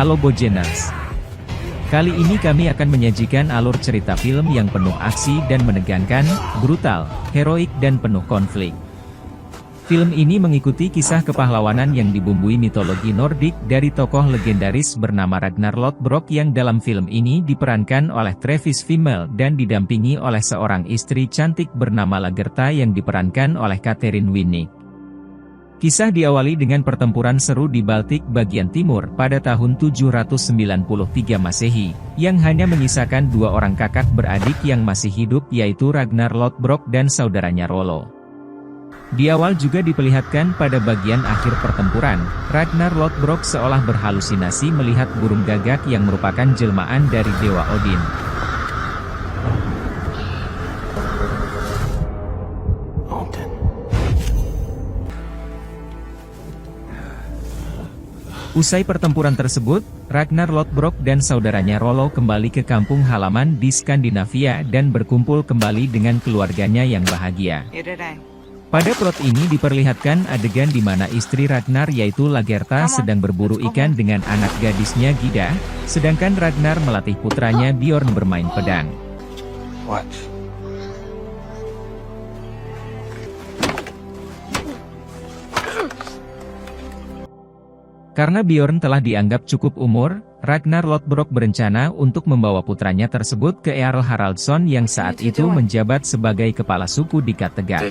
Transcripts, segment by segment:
Halo Bojeners. Kali ini kami akan menyajikan alur cerita film yang penuh aksi dan menegangkan, brutal, heroik dan penuh konflik. Film ini mengikuti kisah kepahlawanan yang dibumbui mitologi Nordik dari tokoh legendaris bernama Ragnar Lodbrok yang dalam film ini diperankan oleh Travis Fimmel dan didampingi oleh seorang istri cantik bernama Lagertha yang diperankan oleh Catherine Winnick. Kisah diawali dengan pertempuran seru di Baltik bagian timur pada tahun 793 Masehi, yang hanya menyisakan dua orang kakak beradik yang masih hidup yaitu Ragnar Lodbrok dan saudaranya Rollo. Di awal juga diperlihatkan pada bagian akhir pertempuran, Ragnar Lodbrok seolah berhalusinasi melihat burung gagak yang merupakan jelmaan dari Dewa Odin. Usai pertempuran tersebut, Ragnar Lodbrok dan saudaranya Rollo kembali ke kampung halaman di Skandinavia dan berkumpul kembali dengan keluarganya yang bahagia. Pada plot ini diperlihatkan adegan di mana istri Ragnar yaitu Lagertha sedang berburu ikan dengan anak gadisnya Gyda, sedangkan Ragnar melatih putranya Bjorn bermain pedang. Karena Bjorn telah dianggap cukup umur, Ragnar Lodbrok berencana untuk membawa putranya tersebut ke Earl Haraldsson yang saat itu menjabat sebagai kepala suku di Kattegat.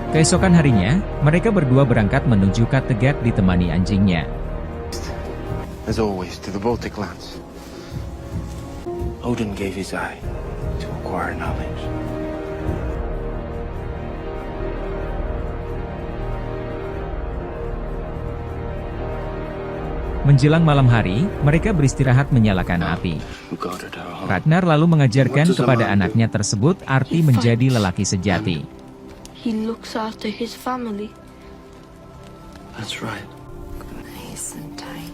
Keesokan harinya, mereka berdua berangkat menuju Kattegat ditemani anjingnya. As always, to the Baltic lands. Odin gave his eye to acquire knowledge. Menjelang malam hari, mereka beristirahat menyalakan api. Ragnar lalu mengajarkan kepada anaknya tersebut arti menjadi lelaki sejati. He looks after his family. That's right. Nice and tight.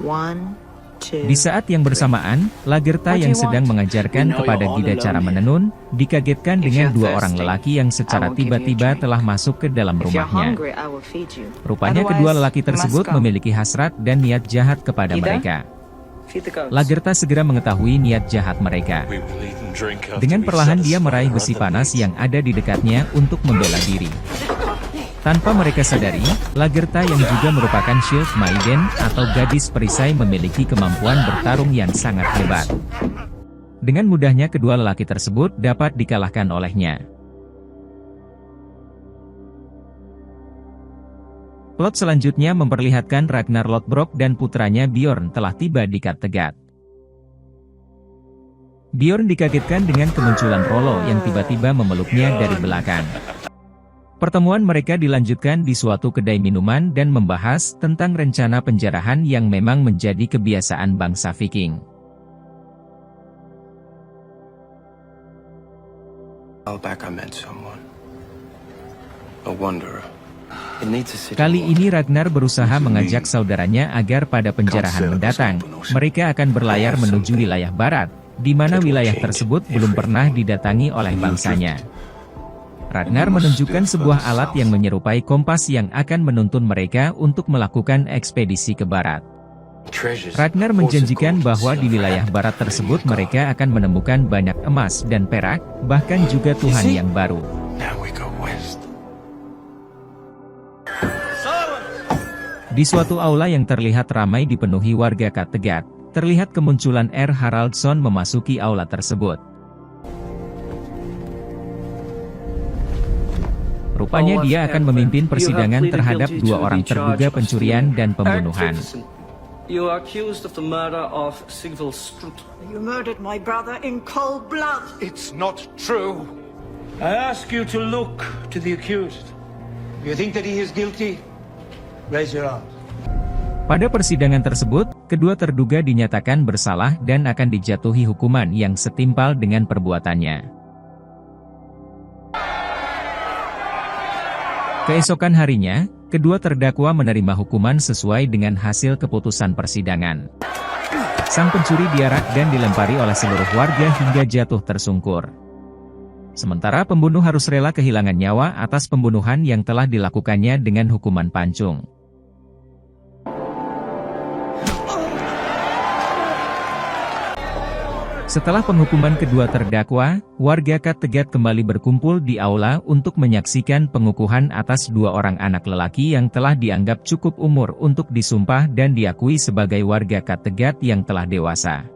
1, 2. Di saat yang bersamaan, Lagertha yang sedang mengajarkan kepada Gyda cara menenun, dikagetkan dengan dua orang lelaki yang secara tiba-tiba telah masuk ke dalam rumahnya. Rupanya kedua lelaki tersebut memiliki hasrat dan niat jahat kepada mereka. Lagertha segera mengetahui niat jahat mereka. Dengan perlahan dia meraih besi panas yang ada di dekatnya untuk membela diri. Tanpa mereka sadari, Lagertha yang juga merupakan Shield Maiden atau gadis perisai memiliki kemampuan bertarung yang sangat hebat. Dengan mudahnya kedua lelaki tersebut dapat dikalahkan olehnya. Plot selanjutnya memperlihatkan Ragnar Lodbrok dan putranya Bjorn telah tiba di Kattegat. Bjorn dikagetkan dengan kemunculan Rollo yang tiba-tiba memeluknya dari belakang. Pertemuan mereka dilanjutkan di suatu kedai minuman dan membahas tentang rencana penjarahan yang memang menjadi kebiasaan bangsa Viking. Kali ini Ragnar berusaha mengajak saudaranya agar pada penjarahan mendatang, mereka akan berlayar menuju wilayah barat, di mana wilayah tersebut belum pernah didatangi oleh bangsanya. Ragnar menunjukkan sebuah alat yang menyerupai kompas yang akan menuntun mereka untuk melakukan ekspedisi ke barat. Ragnar menjanjikan bahwa di wilayah barat tersebut mereka akan menemukan banyak emas dan perak, bahkan juga Tuhan yang baru. Di suatu aula yang terlihat ramai dipenuhi warga Kattegat, terlihat kemunculan Earl Haraldsson memasuki aula tersebut. Rupanya dia akan memimpin persidangan terhadap dua orang terduga pencurian dan pembunuhan. You are accused of the murder of Sigvald Strut. You murdered my brother in cold blood. It's not true. I ask you to look to the accused. You think that he is guilty? Raise your arms. Pada persidangan tersebut, kedua terduga dinyatakan bersalah dan akan dijatuhi hukuman yang setimpal dengan perbuatannya. Keesokan harinya, kedua terdakwa menerima hukuman sesuai dengan hasil keputusan persidangan. Sang pencuri diarak dan dilempari oleh seluruh warga hingga jatuh tersungkur. Sementara pembunuh harus rela kehilangan nyawa atas pembunuhan yang telah dilakukannya dengan hukuman pancung. Setelah penghukuman kedua terdakwa, warga Kattegat kembali berkumpul di aula untuk menyaksikan pengukuhan atas dua orang anak lelaki yang telah dianggap cukup umur untuk disumpah dan diakui sebagai warga Kattegat yang telah dewasa.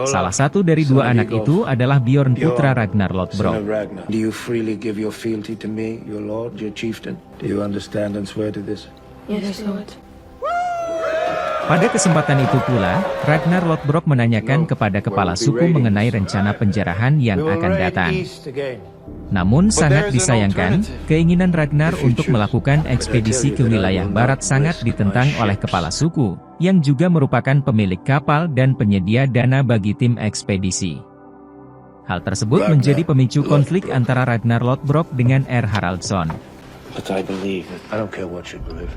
Salah satu dari dua anak itu adalah Bjorn putra Ragnar Lodbrok. Do you freely give your fealty to me, your lord, your chieftain? Do you understand and swear to this? Yes, Lord. Pada kesempatan itu pula, Ragnar Lodbrok menanyakan kepada kepala suku mengenai rencana penjarahan yang akan datang. Namun sangat disayangkan, keinginan Ragnar untuk melakukan ekspedisi ke wilayah barat sangat ditentang oleh kepala suku, yang juga merupakan pemilik kapal dan penyedia dana bagi tim ekspedisi. Hal tersebut menjadi pemicu konflik antara Ragnar Lodbrok dengan Haraldsson. But I believe it. I don't care what you believe.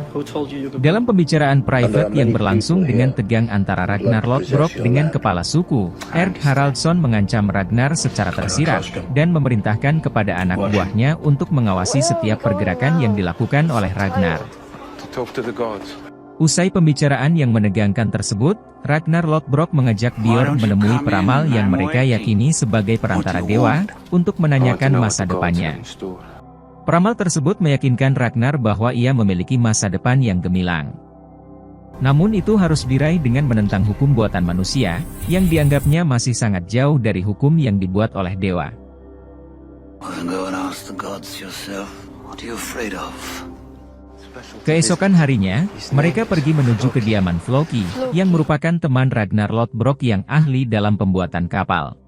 Who told you could... Dalam pembicaraan private yang berlangsung dengan tegang antara Ragnar Lodbrok dengan kepala suku, Haraldsson mengancam Ragnar secara tersirat, dan memerintahkan kepada anak buahnya untuk mengawasi setiap pergerakan yang dilakukan oleh Ragnar. Usai pembicaraan yang menegangkan tersebut, Ragnar Lodbrok mengajak Bjorn menemui peramal yang mereka yakini sebagai perantara dewa, untuk menanyakan masa depannya. Peramal tersebut meyakinkan Ragnar bahwa ia memiliki masa depan yang gemilang. Namun itu harus diraih dengan menentang hukum buatan manusia, yang dianggapnya masih sangat jauh dari hukum yang dibuat oleh dewa. Keesokan harinya, mereka pergi menuju kediaman Floki, yang merupakan teman Ragnar Lodbrok yang ahli dalam pembuatan kapal.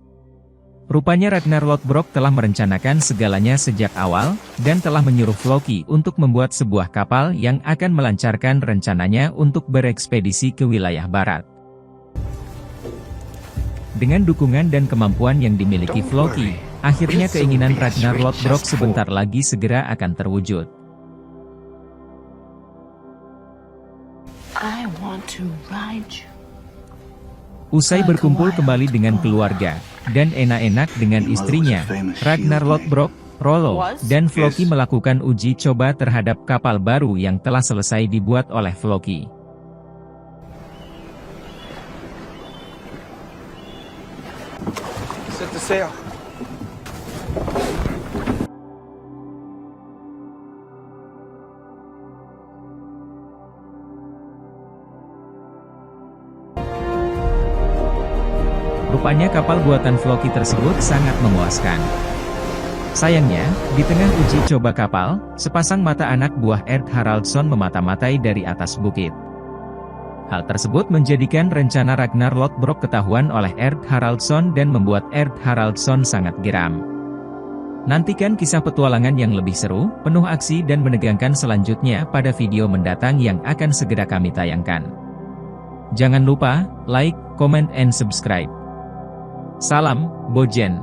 Rupanya Ragnar Lodbrok telah merencanakan segalanya sejak awal, dan telah menyuruh Floki untuk membuat sebuah kapal yang akan melancarkan rencananya untuk berekspedisi ke wilayah barat. Dengan dukungan dan kemampuan yang dimiliki Floki, akhirnya keinginan Ragnar Lodbrok sebentar lagi segera akan terwujud. I want to ride you. Usai berkumpul kembali dengan keluarga, dan enak-enak dengan istrinya, Ragnar Lodbrok, Rollo, dan Floki melakukan uji coba terhadap kapal baru yang telah selesai dibuat oleh Floki. Set the sail. Rupanya kapal buatan Floki tersebut sangat memuaskan. Sayangnya, di tengah uji coba kapal, sepasang mata anak buah Haraldsson memata-matai dari atas bukit. Hal tersebut menjadikan rencana Ragnar Lodbrok ketahuan oleh Haraldsson dan membuat Haraldsson sangat geram. Nantikan kisah petualangan yang lebih seru, penuh aksi dan menegangkan selanjutnya pada video mendatang yang akan segera kami tayangkan. Jangan lupa, like, comment and subscribe. Salam, Bojen.